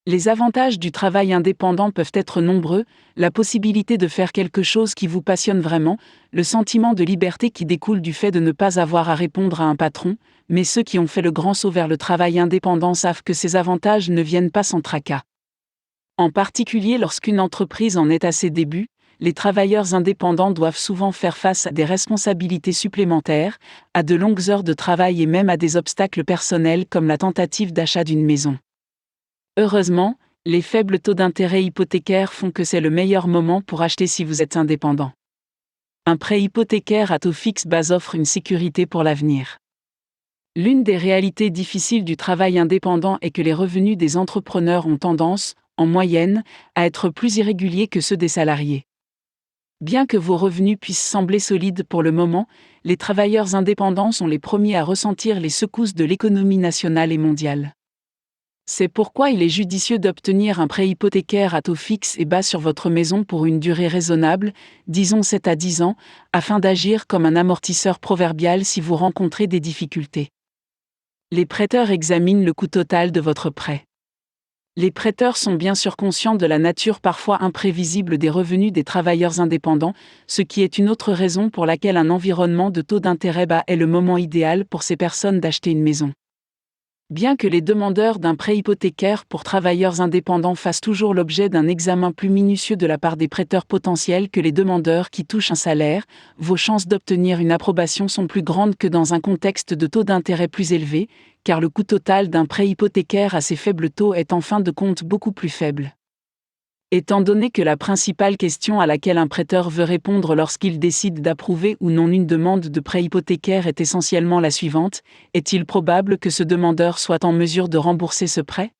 Les avantages du travail indépendant peuvent être nombreux, la possibilité de faire quelque chose qui vous passionne vraiment, le sentiment de liberté qui découle du fait de ne pas avoir à répondre à un patron, mais ceux qui ont fait le grand saut vers le travail indépendant savent que ces avantages ne viennent pas sans tracas. En particulier lorsqu'une entreprise en est à ses débuts, les travailleurs indépendants doivent souvent faire face à des responsabilités supplémentaires, à de longues heures de travail et même à des obstacles personnels comme la tentative d'achat d'une maison. Heureusement, les faibles taux d'intérêt hypothécaires font que c'est le meilleur moment pour acheter si vous êtes indépendant. Un prêt hypothécaire à taux fixe bas offre une sécurité pour l'avenir. L'une des réalités difficiles du travail indépendant est que les revenus des entrepreneurs ont tendance, en moyenne, à être plus irréguliers que ceux des salariés. Bien que vos revenus puissent sembler solides pour le moment, les travailleurs indépendants sont les premiers à ressentir les secousses de l'économie nationale et mondiale. C'est pourquoi il est judicieux d'obtenir un prêt hypothécaire à taux fixe et bas sur votre maison pour une durée raisonnable, disons 7 à 10 ans, afin d'agir comme un amortisseur proverbial si vous rencontrez des difficultés. Les prêteurs examinent le coût total de votre prêt. Les prêteurs sont bien sûr conscients de la nature parfois imprévisible des revenus des travailleurs indépendants, ce qui est une autre raison pour laquelle un environnement de taux d'intérêt bas est le moment idéal pour ces personnes d'acheter une maison. Bien que les demandeurs d'un prêt hypothécaire pour travailleurs indépendants fassent toujours l'objet d'un examen plus minutieux de la part des prêteurs potentiels que les demandeurs qui touchent un salaire, vos chances d'obtenir une approbation sont plus grandes que dans un contexte de taux d'intérêt plus élevé, car le coût total d'un prêt hypothécaire à ces faibles taux est en fin de compte beaucoup plus faible. Étant donné que la principale question à laquelle un prêteur veut répondre lorsqu'il décide d'approuver ou non une demande de prêt hypothécaire est essentiellement la suivante: est-il probable que ce demandeur soit en mesure de rembourser ce prêt ?